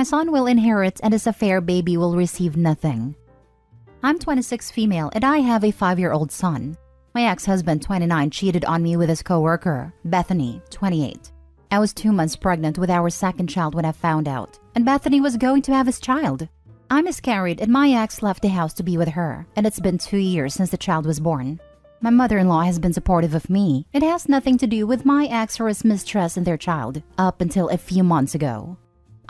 My son will inherit and his affair baby will receive nothing. I'm 26 female and I have a 5-year-old son. My ex-husband, 29, cheated on me with his co-worker, Bethany, 28. I was 2 months pregnant with our second child when I found out, and Bethany was going to have his child. I miscarried and my ex left the house to be with her, and it's been 2 years since the child was born. My mother-in-law has been supportive of me. It has nothing to do with my ex or his mistress and their child, up until a few months ago.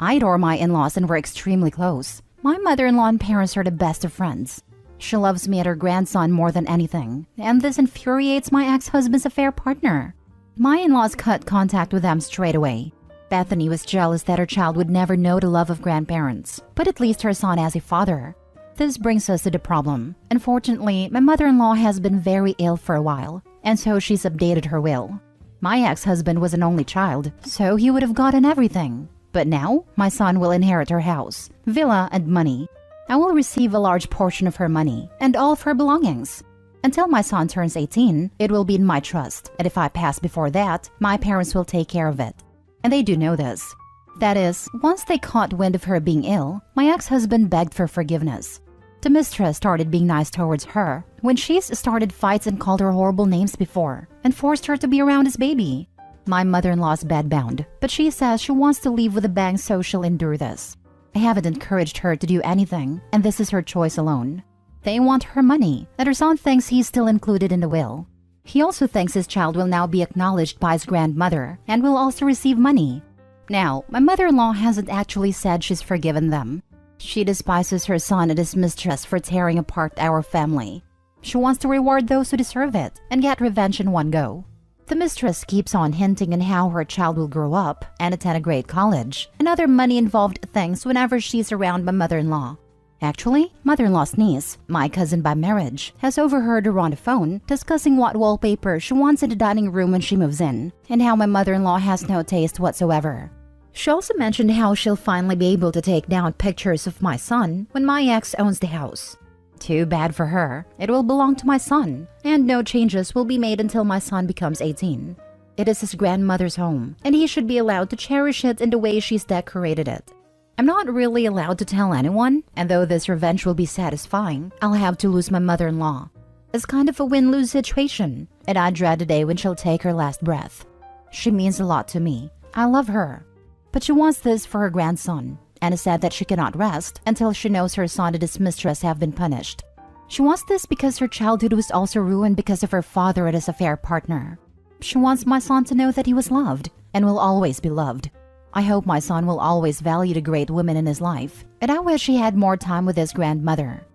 I adore my in-laws and we're extremely close. My mother-in-law and parents are the best of friends. She loves me and her grandson more than anything, and this infuriates my ex-husband's affair partner. My in-laws cut contact with them straight away. Bethany was jealous that her child would never know the love of grandparents, but at least her son has a father. This brings us to the problem. Unfortunately, my mother-in-law has been very ill for a while, and so she's updated her will. My ex-husband was an only child, so he would have gotten everything. But now, my son will inherit her house, villa, and money. I will receive a large portion of her money and all of her belongings. Until my son turns 18, it will be in my trust, and if I pass before that, my parents will take care of it. And they do know this. That is, once they caught wind of her being ill, my ex-husband begged for forgiveness. The mistress started being nice towards her when she's started fights and called her horrible names before and forced her to be around his baby. My mother-in-law's bedbound, but she says she wants to leave with a bang so she'll endure this. I haven't encouraged her to do anything, and this is her choice alone. They want her money, and her son thinks he's still included in the will. He also thinks his child will now be acknowledged by his grandmother and will also receive money. Now, my mother-in-law hasn't actually said she's forgiven them. She despises her son and his mistress for tearing apart our family. She wants to reward those who deserve it and get revenge in one go. The mistress keeps on hinting on how her child will grow up and attend a great college and other money-involved things whenever she's around my mother-in-law. Actually, mother-in-law's niece, my cousin by marriage, has overheard her on the phone discussing what wallpaper she wants in the dining room when she moves in and how my mother-in-law has no taste whatsoever. She also mentioned how she'll finally be able to take down pictures of my son when my ex owns the house. Too bad for her. It will belong to my son, and no changes will be made until my son becomes 18. It is his grandmother's home, and he should be allowed to cherish it in the way she's decorated it. I'm not really allowed to tell anyone, and though this revenge will be satisfying, I'll have to lose my mother-in-law. It's kind of a win-lose situation, and I dread the day when she'll take her last breath. She means a lot to me. I love her. But she wants this for her grandson, and has said that she cannot rest until she knows her son and his mistress have been punished. She wants this because her childhood was also ruined because of her father and his affair partner. She wants my son to know that he was loved and will always be loved. I hope my son will always value the great women in his life, and I wish he had more time with his grandmother.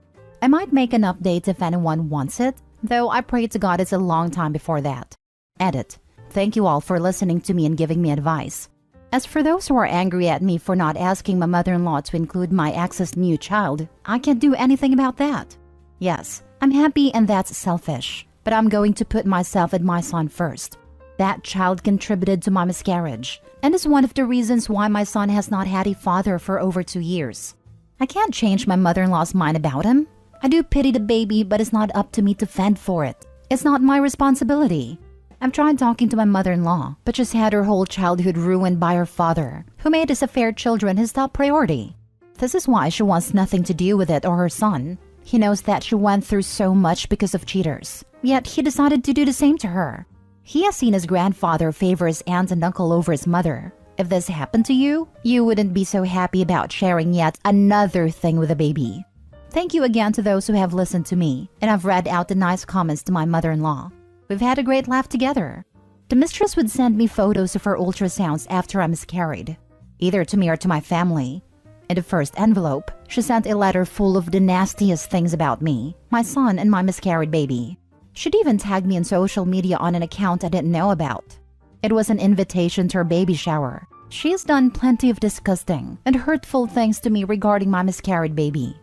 I might make an update if anyone wants it, though I pray to God it's a long time before that. Edit. Thank you all for listening to me and giving me advice. As for those who are angry at me for not asking my mother-in-law to include my ex's new child, I can't do anything about that. Yes, I'm happy and that's selfish, but I'm going to put myself and my son first. That child contributed to my miscarriage and is one of the reasons why my son has not had a father for over 2 years. I can't change my mother-in-law's mind about him. I do pity the baby, but it's not up to me to fend for it. It's not my responsibility. I've tried talking to my mother-in-law, but she's had her whole childhood ruined by her father, who made his affair children his top priority. This is why she wants nothing to do with it or her son. He knows that she went through so much because of cheaters, yet he decided to do the same to her. He has seen his grandfather favor his aunt and uncle over his mother. If this happened to you, you wouldn't be so happy about sharing yet another thing with a baby. Thank you again to those who have listened to me, and I've read out the nice comments to my mother-in-law. We've had a great laugh together. The mistress would send me photos of her ultrasounds after I miscarried, either to me or to my family. In the first envelope, she sent a letter full of the nastiest things about me, my son, and my miscarried baby. She'd even tagged me in social media on an account I didn't know about. It was an invitation to her baby shower. She has done plenty of disgusting and hurtful things to me regarding my miscarried baby.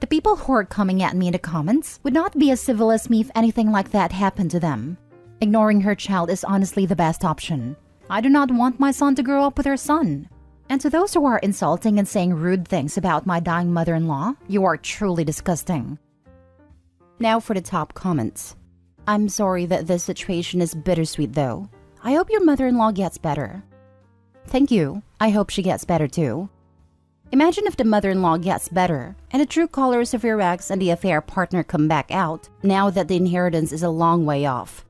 The people who are coming at me in the comments would not be as civil as me if anything like that happened to them. Ignoring her child is honestly the best option. I do not want my son to grow up with her son. And to those who are insulting and saying rude things about my dying mother-in-law, you are truly disgusting. Now for the top comments. I'm sorry that this situation is bittersweet though. I hope your mother-in-law gets better. Thank you. I hope she gets better too. Imagine if the mother-in-law gets better and the true colors of your ex and the affair partner come back out now that the inheritance is a long way off.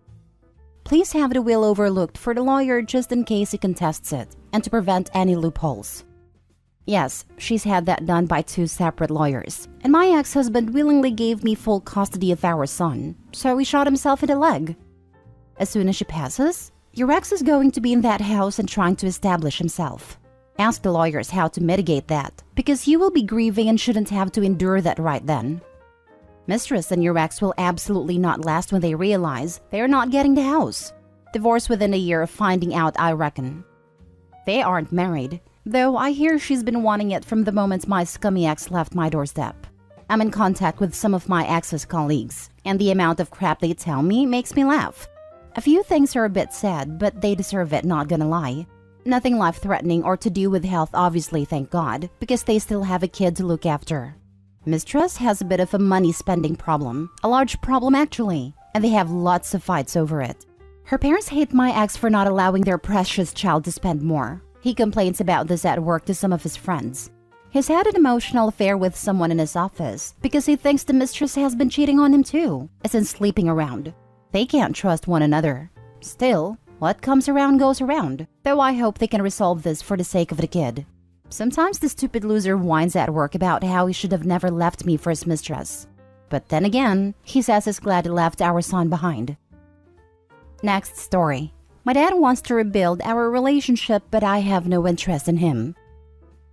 Please have the will overlooked for the lawyer just in case he contests it and to prevent any loopholes. Yes, she's had that done by 2 separate lawyers, and my ex-husband willingly gave me full custody of our son, so he shot himself in the leg. As soon as she passes, your ex is going to be in that house and trying to establish himself. Ask the lawyers how to mitigate that, because you will be grieving and shouldn't have to endure that right then. Mistress and your ex will absolutely not last when they realize they are not getting the house. Divorce within a year of finding out, I reckon. They aren't married, though I hear she's been wanting it from the moment my scummy ex left my doorstep. I'm in contact with some of my ex's colleagues, and the amount of crap they tell me makes me laugh. A few things are a bit sad, but they deserve it, not gonna lie. Nothing life-threatening or to do with health, obviously, thank God, because they still have a kid to look after. Mistress has a bit of a money-spending problem, a large problem actually, and they have lots of fights over it. Her parents hate my ex for not allowing their precious child to spend more. He complains about this at work to some of his friends. He's had an emotional affair with someone in his office because he thinks the mistress has been cheating on him too, as in sleeping around. They can't trust one another. Still, what comes around goes around, though I hope they can resolve this for the sake of the kid. Sometimes the stupid loser whines at work about how he should have never left me for his mistress. But then again, he says he's glad he left our son behind. Next story. My dad wants to rebuild our relationship, but I have no interest in him.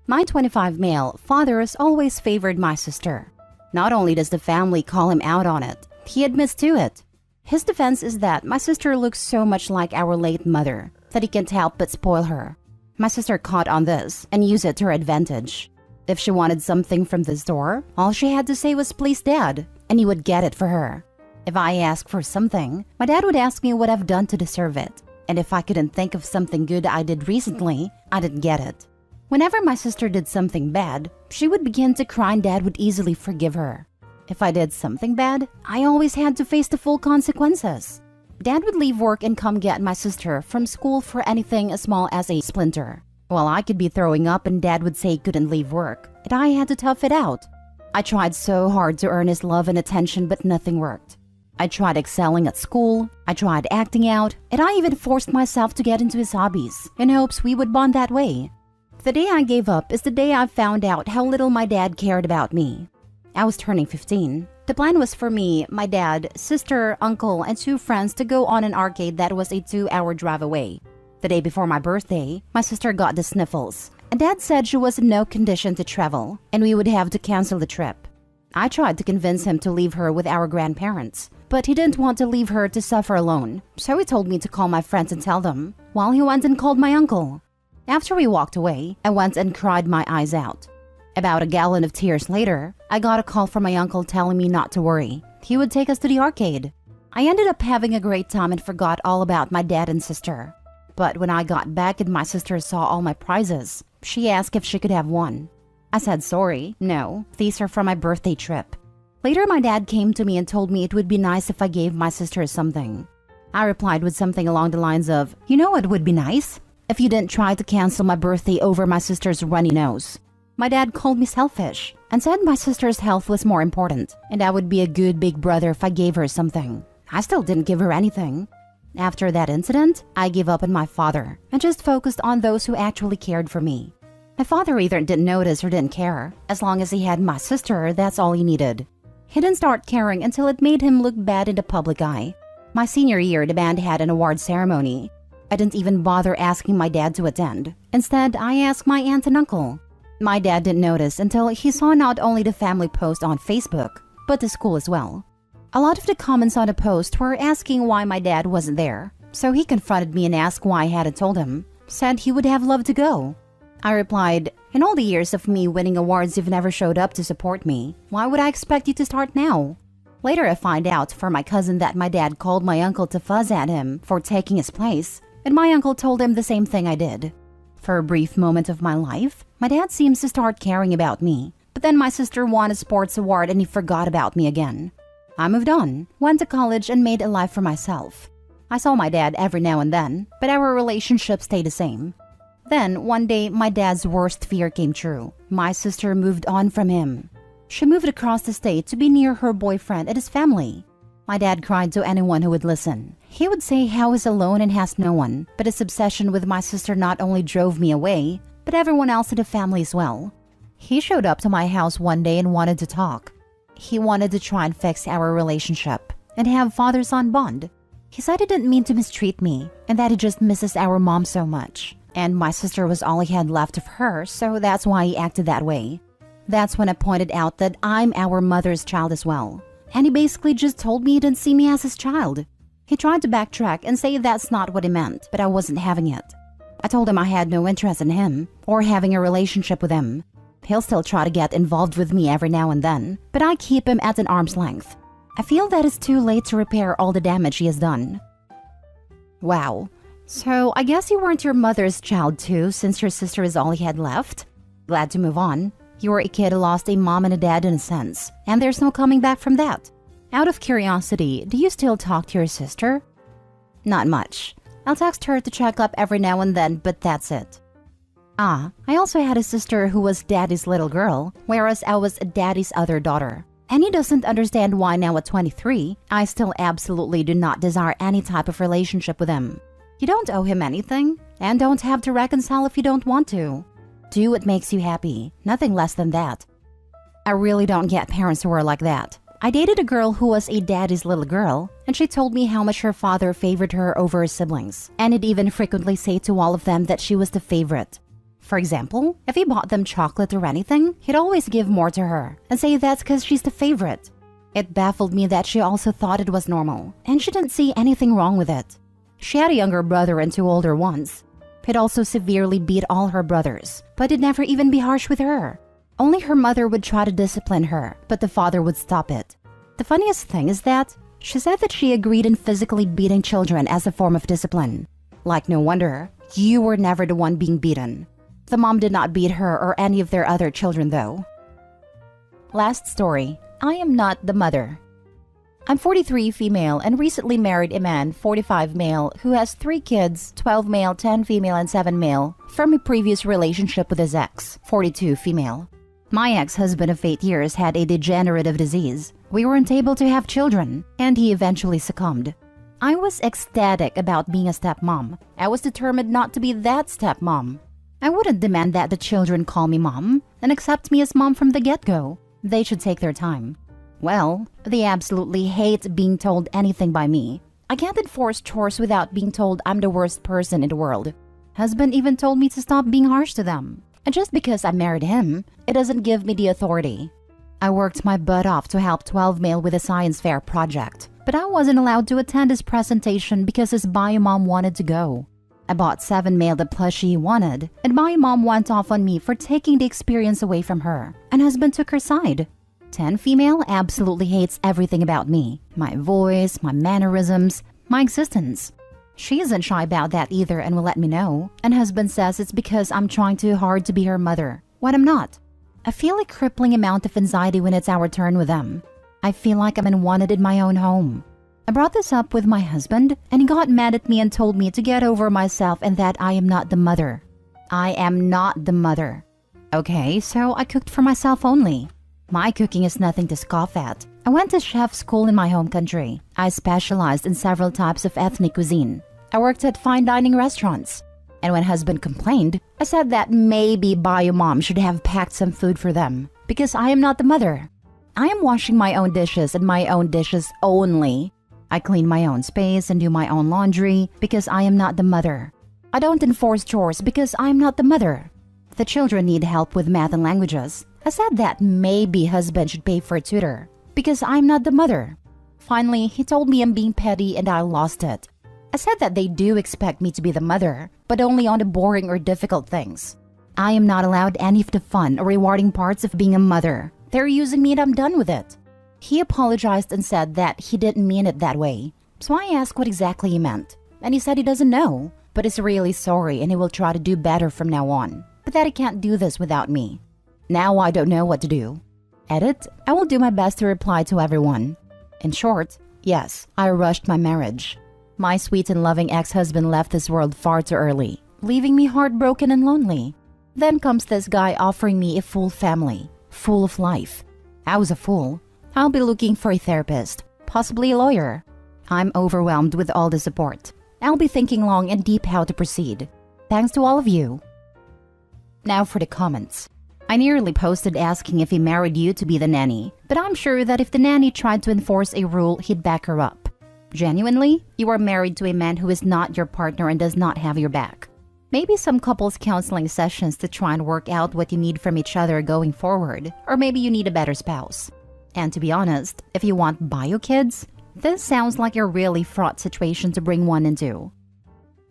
My 25 male father has always favored my sister. Not only does the family call him out on it, he admits to it. His defense is that my sister looks so much like our late mother that he can't help but spoil her. My sister caught on this and used it to her advantage. If she wanted something from the store, all she had to say was please dad, and he would get it for her. If I asked for something, my dad would ask me what I've done to deserve it. And if I couldn't think of something good I did recently, I didn't get it. Whenever my sister did something bad, she would begin to cry and dad would easily forgive her. If I did something bad, I always had to face the full consequences. Dad would leave work and come get my sister from school for anything as small as a splinter. Well, I could be throwing up and Dad would say he couldn't leave work, and I had to tough it out. I tried so hard to earn his love and attention, but nothing worked. I tried excelling at school, I tried acting out, and I even forced myself to get into his hobbies in hopes we would bond that way. The day I gave up is the day I found out how little my dad cared about me. I was turning 15. The plan was for me, my dad, sister, uncle, and 2 friends to go on an arcade that was a 2-hour drive away. The day before my birthday, my sister got the sniffles, and Dad said she was in no condition to travel, and we would have to cancel the trip. I tried to convince him to leave her with our grandparents, but he didn't want to leave her to suffer alone, so he told me to call my friends and tell them, while he went and called my uncle. After we walked away, I went and cried my eyes out. About a gallon of tears later, I got a call from my uncle telling me not to worry. He would take us to the arcade. I ended up having a great time and forgot all about my dad and sister. But when I got back and my sister saw all my prizes, she asked if she could have one. I said sorry, no, these are from my birthday trip. Later, my dad came to me and told me it would be nice if I gave my sister something. I replied with something along the lines of, you know what would be nice? If you didn't try to cancel my birthday over my sister's runny nose. My dad called me selfish and said my sister's health was more important and I would be a good big brother if I gave her something. I still didn't give her anything. After that incident, I gave up on my father and just focused on those who actually cared for me. My father either didn't notice or didn't care. As long as he had my sister, that's all he needed. He didn't start caring until it made him look bad in the public eye. My senior year, the band had an award ceremony. I didn't even bother asking my dad to attend. Instead, I asked my aunt and uncle. My dad didn't notice until he saw not only the family post on Facebook, but the school as well. A lot of the comments on the post were asking why my dad wasn't there, so he confronted me and asked why I hadn't told him, said he would have loved to go. I replied, in all the years of me winning awards you've never showed up to support me, why would I expect you to start now? Later I find out from my cousin that my dad called my uncle to fuzz at him for taking his place, and my uncle told him the same thing I did. For a brief moment of my life, my dad seems to start caring about me, but then my sister won a sports award and he forgot about me again. I moved on, went to college and made a life for myself. I saw my dad every now and then, but our relationship stayed the same. Then, one day, my dad's worst fear came true. My sister moved on from him. She moved across the state to be near her boyfriend and his family. My dad cried to anyone who would listen. He would say how he's alone and has no one, but his obsession with my sister not only drove me away, but everyone else in the family as well. He showed up to my house one day and wanted to talk. He wanted to try and fix our relationship and have father-son bond. He said he didn't mean to mistreat me and that he just misses our mom so much. And my sister was all he had left of her, so that's why he acted that way. That's when I pointed out that I'm our mother's child as well. And he basically just told me he didn't see me as his child. He tried to backtrack and say that's not what he meant, but I wasn't having it. I told him I had no interest in him or having a relationship with him. He'll still try to get involved with me every now and then, but I keep him at an arm's length. I feel that it's too late to repair all the damage he has done. Wow. So I guess you weren't your mother's child too, since your sister is all he had left? Glad to move on. You were a kid who lost a mom and a dad in a sense, and there's no coming back from that. Out of curiosity, do you still talk to your sister? Not much. I'll text her to check up every now and then, but that's it. I also had a sister who was daddy's little girl, whereas I was daddy's other daughter. And he doesn't understand why now at 23, I still absolutely do not desire any type of relationship with him. You don't owe him anything, and don't have to reconcile if you don't want to. Do what makes you happy, nothing less than that. I really don't get parents who are like that. I dated a girl who was a daddy's little girl, and she told me how much her father favored her over her siblings, and he'd even frequently say to all of them that she was the favorite. For example, if he bought them chocolate or anything, he'd always give more to her and say that's because she's the favorite. It baffled me that she also thought it was normal, and she didn't see anything wrong with it. She had a younger brother and two older ones. He'd also severely beat all her brothers, but he'd never even be harsh with her. Only her mother would try to discipline her, but the father would stop it. The funniest thing is that she said that she agreed in physically beating children as a form of discipline. Like, no wonder, you were never the one being beaten. The mom did not beat her or any of their other children though. Last story. I am not the mother. I'm 43 female and recently married a man, 45 male, who has 3 kids, 12 male, 10 female, and 7 male, from a previous relationship with his ex, 42 female. My ex-husband of 8 years had a degenerative disease. We weren't able to have children, and he eventually succumbed. I was ecstatic about being a stepmom. I was determined not to be that stepmom. I wouldn't demand that the children call me mom and accept me as mom from the get-go. They should take their time. Well, they absolutely hate being told anything by me. I can't enforce chores without being told I'm the worst person in the world. Husband even told me to stop being harsh to them. And just because I married him, it doesn't give me the authority. I worked my butt off to help 12 male with a science fair project, but I wasn't allowed to attend his presentation because his bio mom wanted to go. I bought 7 male the plushie he wanted, and my mom went off on me for taking the experience away from her, and husband took her side. 10 female absolutely hates everything about me. My voice, my mannerisms, my existence. She isn't shy about that either and will let me know, and husband says it's because I'm trying too hard to be her mother, when I'm not. I feel a crippling amount of anxiety when it's our turn with them. I feel like I'm unwanted in my own home. I brought this up with my husband, and he got mad at me and told me to get over myself and that I am not the mother. I am not the mother. Okay, so I cooked for myself only. My cooking is nothing to scoff at. I went to chef school in my home country. I specialized in several types of ethnic cuisine. I worked at fine dining restaurants. And when husband complained, I said that maybe bio mom should have packed some food for them because I am not the mother. I am washing my own dishes and my own dishes only. I clean my own space and do my own laundry because I am not the mother. I don't enforce chores because I am not the mother. The children need help with math and languages. I said that maybe husband should pay for a tutor because I'm not the mother. Finally, he told me I'm being petty and I lost it. I said that they do expect me to be the mother, but only on the boring or difficult things. I am not allowed any of the fun or rewarding parts of being a mother. They're using me and I'm done with it. He apologized and said that he didn't mean it that way. So I asked what exactly he meant, and he said he doesn't know, but is really sorry and he will try to do better from now on, but that he can't do this without me. Now I don't know what to do. Edit, I will do my best to reply to everyone. In short, yes, I rushed my marriage. My sweet and loving ex-husband left this world far too early. leaving me heartbroken and lonely. Then comes this guy offering me a full family, full of life. I was a fool. I'll be looking for a therapist, possibly a lawyer. I'm overwhelmed with all the support. I'll be thinking long and deep how to proceed. Thanks to all of you. Now for the comments. I nearly posted asking if he married you to be the nanny, but I'm sure that if the nanny tried to enforce a rule, he'd back her up. Genuinely, you are married to a man who is not your partner and does not have your back. Maybe some couples counseling sessions to try and work out what you need from each other going forward, or maybe you need a better spouse. And to be honest, if you want bio kids, this sounds like a really fraught situation to bring one into.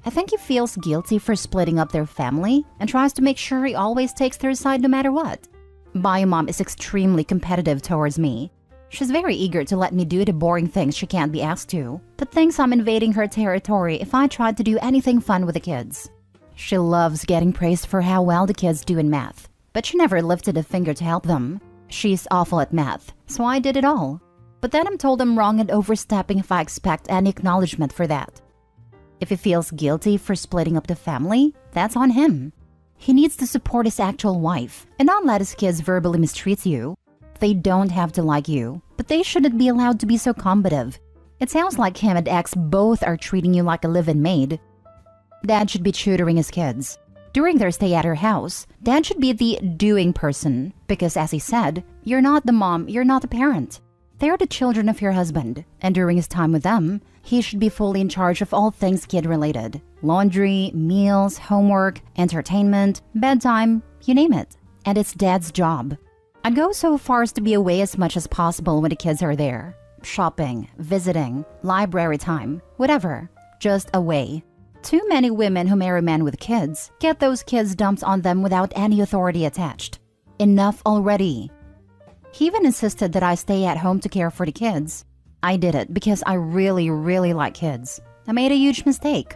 I think he feels guilty for splitting up their family and tries to make sure he always takes their side no matter what. Bio mom is extremely competitive towards me. She's very eager to let me do the boring things she can't be asked to, but thinks I'm invading her territory if I try to do anything fun with the kids. She loves getting praised for how well the kids do in math, but she never lifted a finger to help them. She's awful at math, so I did it all. But then I'm told I'm wrong and overstepping if I expect any acknowledgement for that. If he feels guilty for splitting up the family, that's on him. He needs to support his actual wife and not let his kids verbally mistreat you. They don't have to like you, but they shouldn't be allowed to be so combative. It sounds like him and ex both are treating you like a live-in maid. Dad should be tutoring his kids. During their stay at her house, Dad should be the doing person because, as he said, you're not the mom, you're not the parent. They are the children of your husband, and during his time with them, he should be fully in charge of all things kid-related. Laundry, meals, homework, entertainment, bedtime, you name it. And it's Dad's job. I'd go so far as to be away as much as possible when the kids are there. Shopping, visiting, library time, whatever. Just away. Too many women who marry men with kids get those kids dumped on them without any authority attached. Enough already. He even insisted that I stay at home to care for the kids. I did it because I really like kids. I made a huge mistake.